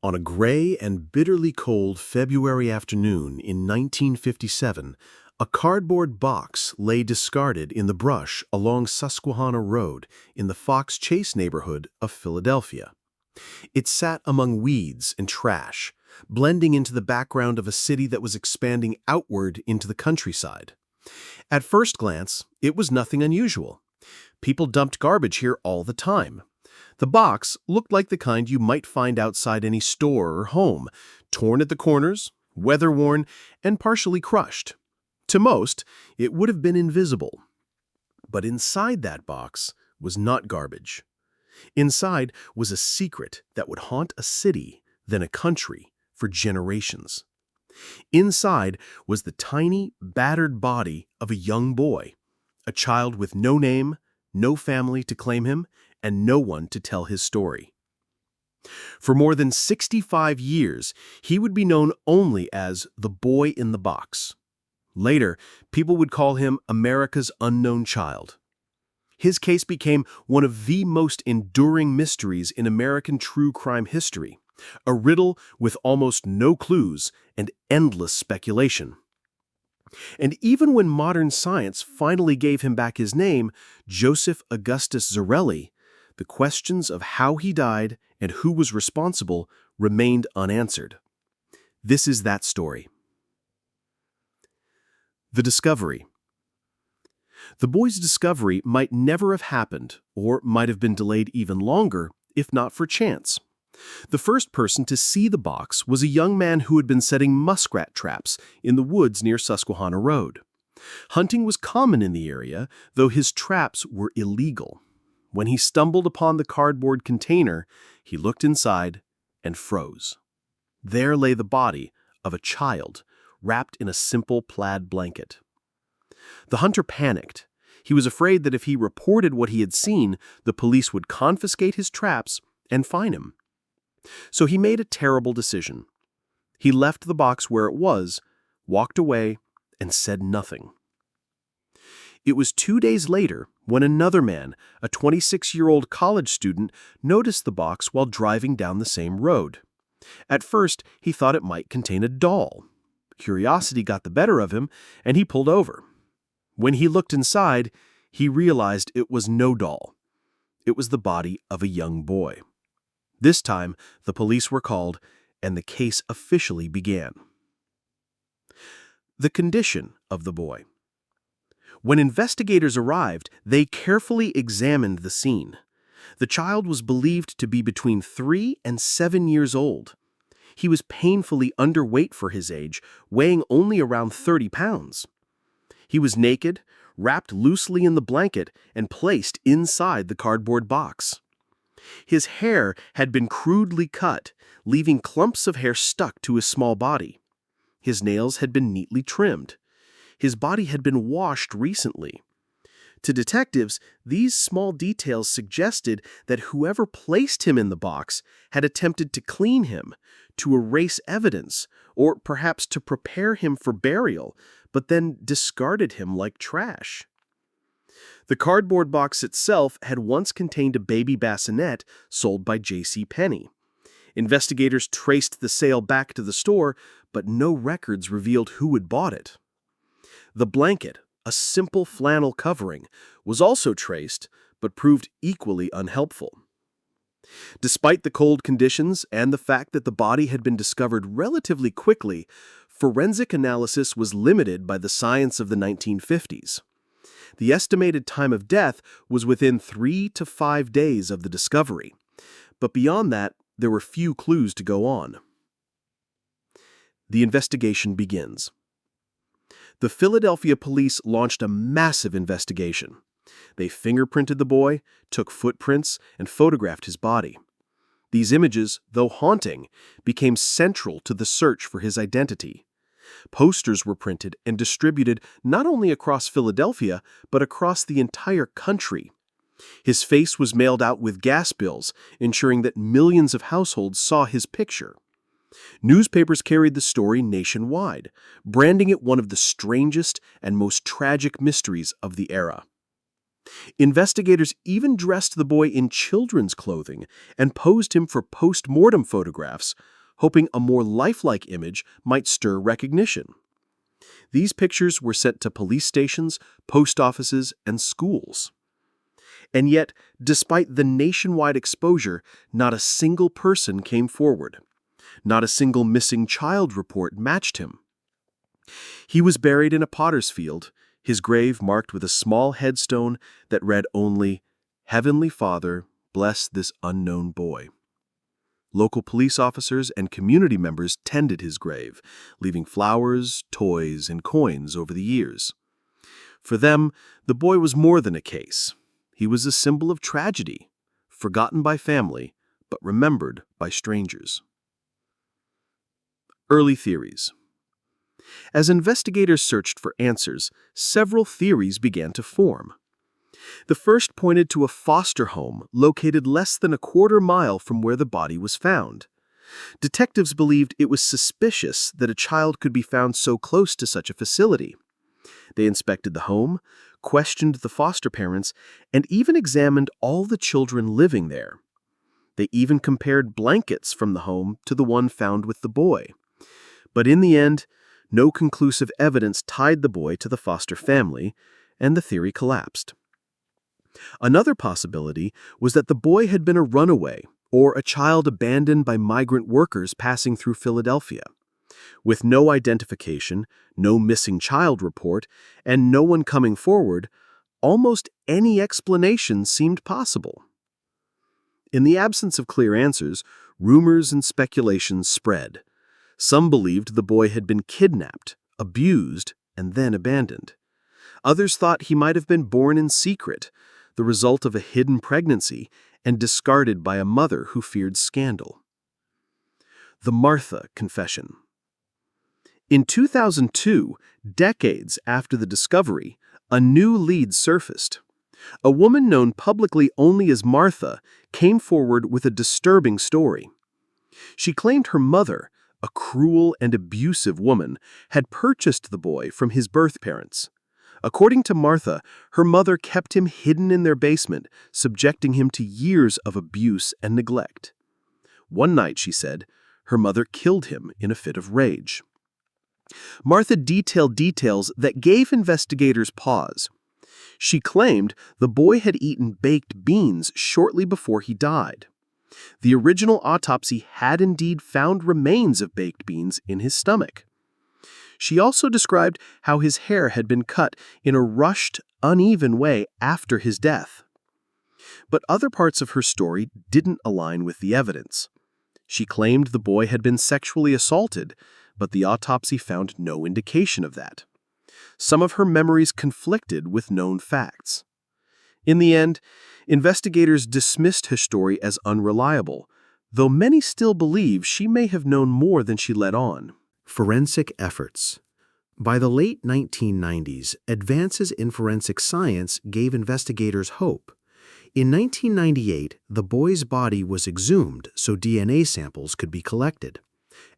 On a gray and bitterly cold February afternoon in 1957, a cardboard box lay discarded in the brush along Susquehanna Road in the Fox Chase neighborhood of Philadelphia. It sat among weeds and trash, blending into the background of a city that was expanding outward into the countryside. At first glance, it was nothing unusual. People dumped garbage here all the time. The box looked like the kind you might find outside any store or home, torn at the corners, weather-worn, and partially crushed. To most, it would have been invisible. But inside that box was not garbage. Inside was a secret that would haunt a city, then a country, for generations. Inside was the tiny, battered body of a young boy, a child with no name, no family to claim him, and no one to tell his story. For more than 65 years, he would be known only as the boy in the box. Later, people would call him America's unknown child. His case became one of the most enduring mysteries in American true crime history, a riddle with almost no clues and endless speculation. And even when modern science finally gave him back his name, Joseph Augustus Zarelli, the questions of how he died and who was responsible remained unanswered. This is that story. The discovery. The boy's discovery might never have happened, or might have been delayed even longer, if not for chance. The first person to see the box was a young man who had been setting muskrat traps in the woods near Susquehanna Road. Hunting was common in the area, though his traps were illegal. When he stumbled upon the cardboard container, he looked inside and froze. There lay the body of a child, wrapped in a simple plaid blanket. The hunter panicked. He was afraid that if he reported what he had seen, the police would confiscate his traps and fine him. So he made a terrible decision. He left the box where it was, walked away, and said nothing. It was 2 days later when another man, a 26-year-old college student, noticed the box while driving down the same road. At first, he thought it might contain a doll. Curiosity got the better of him, and he pulled over. When he looked inside, he realized it was no doll. It was the body of a young boy. This time, the police were called, and the case officially began. The condition of the boy. When investigators arrived, they carefully examined the scene. The child was believed to be between 3 and 7 years old. He was painfully underweight for his age, weighing only around 30 pounds. He was naked, wrapped loosely in the blanket, and placed inside the cardboard box. His hair had been crudely cut, leaving clumps of hair stuck to his small body. His nails had been neatly trimmed. His body had been washed recently. To detectives, these small details suggested that whoever placed him in the box had attempted to clean him, to erase evidence, or perhaps to prepare him for burial, but then discarded him like trash. The cardboard box itself had once contained a baby bassinet sold by J.C. Penney. Investigators traced the sale back to the store, but no records revealed who had bought it. The blanket, a simple flannel covering, was also traced, but proved equally unhelpful. Despite the cold conditions and the fact that the body had been discovered relatively quickly, forensic analysis was limited by the science of the 1950s. The estimated time of death was within 3 to 5 days of the discovery, but beyond that, there were few clues to go on. The investigation begins. The Philadelphia police launched a massive investigation. They fingerprinted the boy, took footprints, and photographed his body. These images, though haunting, became central to the search for his identity. Posters were printed and distributed not only across Philadelphia, but across the entire country. His face was mailed out with gas bills, ensuring that millions of households saw his picture. Newspapers carried the story nationwide, branding it one of the strangest and most tragic mysteries of the era. Investigators even dressed the boy in children's clothing and posed him for post-mortem photographs, hoping a more lifelike image might stir recognition. These pictures were sent to police stations, post offices, and schools. And yet, despite the nationwide exposure, not a single person came forward. Not a single missing child report matched him. He was buried in a potter's field, his grave marked with a small headstone that read only, "Heavenly Father, bless this unknown boy." Local police officers and community members tended his grave, leaving flowers, toys, and coins over the years. For them, the boy was more than a case. He was a symbol of tragedy, forgotten by family, but remembered by strangers. Early theories. As investigators searched for answers, several theories began to form. The first pointed to a foster home located less than a quarter-mile from where the body was found. Detectives believed it was suspicious that a child could be found so close to such a facility. They inspected the home, questioned the foster parents, and even examined all the children living there. They even compared blankets from the home to the one found with the boy. But in the end, no conclusive evidence tied the boy to the foster family, and the theory collapsed. Another possibility was that the boy had been a runaway or a child abandoned by migrant workers passing through Philadelphia. With no identification, no missing child report, and no one coming forward, almost any explanation seemed possible. In the absence of clear answers, rumors and speculations spread. Some believed the boy had been kidnapped, abused, and then abandoned. Others thought he might have been born in secret, the result of a hidden pregnancy, and discarded by a mother who feared scandal. The Martha Confession. In 2002, decades after the discovery, a new lead surfaced. A woman known publicly only as Martha came forward with a disturbing story. She claimed her mother, a cruel and abusive woman, had purchased the boy from his birth parents. According to Martha, her mother kept him hidden in their basement, subjecting him to years of abuse and neglect. One night, she said, her mother killed him in a fit of rage. Martha detailed details that gave investigators pause. She claimed the boy had eaten baked beans shortly before he died. The original autopsy had indeed found remains of baked beans in his stomach. She also described how his hair had been cut in a rushed, uneven way after his death. But other parts of her story didn't align with the evidence. She claimed the boy had been sexually assaulted, but the autopsy found no indication of that. Some of her memories conflicted with known facts. In the end, investigators dismissed her story as unreliable, though many still believe she may have known more than she let on. Forensic efforts. By the late 1990s, advances in forensic science gave investigators hope. In 1998, the boy's body was exhumed so DNA samples could be collected.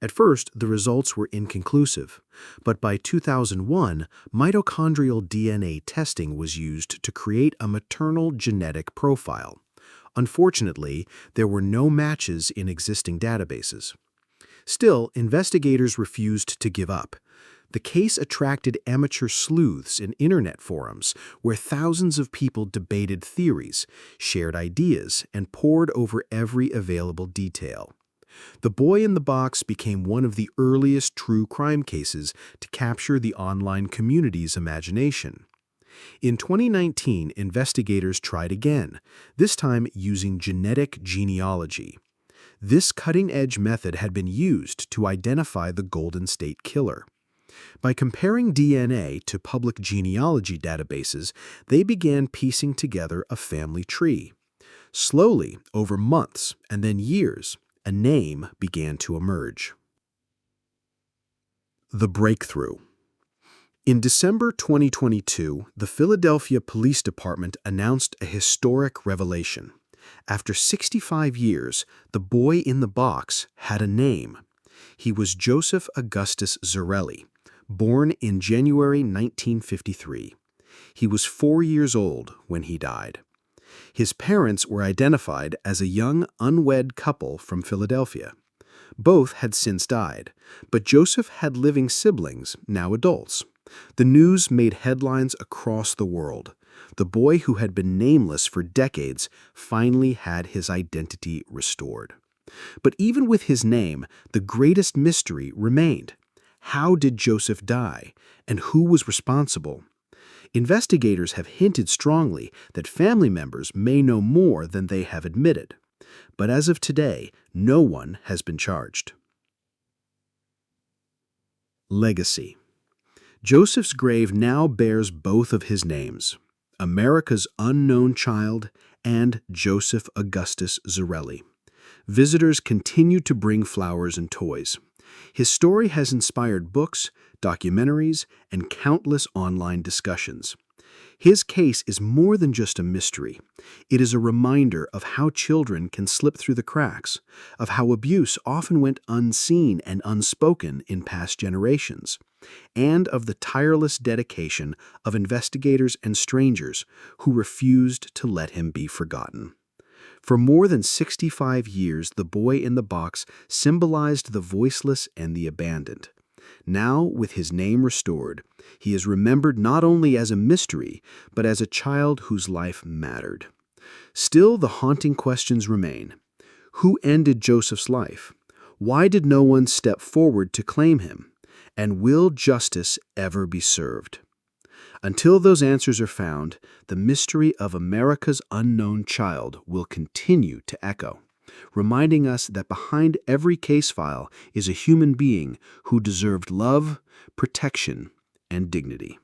At first, the results were inconclusive, but by 2001, mitochondrial DNA testing was used to create a maternal genetic profile. Unfortunately, there were no matches in existing databases. Still, investigators refused to give up. The case attracted amateur sleuths in internet forums where thousands of people debated theories, shared ideas, and pored over every available detail. The Boy in the Box became one of the earliest true crime cases to capture the online community's imagination. In 2019, investigators tried again, this time using genetic genealogy. This cutting-edge method had been used to identify the Golden State Killer. By comparing DNA to public genealogy databases, they began piecing together a family tree. Slowly, over months and then years, a name began to emerge. The breakthrough. In December 2022, the Philadelphia Police Department announced a historic revelation. After 65 years, the boy in the box had a name. He was Joseph Augustus Zarelli, born in January 1953. He was 4 years old when he died. His parents were identified as a young, unwed couple from Philadelphia. Both had since died, but Joseph had living siblings, now adults. The news made headlines across the world. The boy who had been nameless for decades finally had his identity restored. But even with his name, the greatest mystery remained. How did Joseph die, and who was responsible? Investigators have hinted strongly that family members may know more than they have admitted. But as of today, no one has been charged. Legacy. Joseph's grave now bears both of his names, America's unknown child and Joseph Augustus Zarelli. Visitors continue to bring flowers and toys. His story has inspired books, documentaries, and countless online discussions. His case is more than just a mystery. It is a reminder of how children can slip through the cracks, of how abuse often went unseen and unspoken in past generations, and of the tireless dedication of investigators and strangers who refused to let him be forgotten. For more than 65 years, the boy in the box symbolized the voiceless and the abandoned. Now, with his name restored, he is remembered not only as a mystery, but as a child whose life mattered. Still, the haunting questions remain. Who ended Joseph's life? Why did no one step forward to claim him? And will justice ever be served? Until those answers are found, the mystery of America's unknown child will continue to echo, reminding us that behind every case file is a human being who deserved love, protection, and dignity.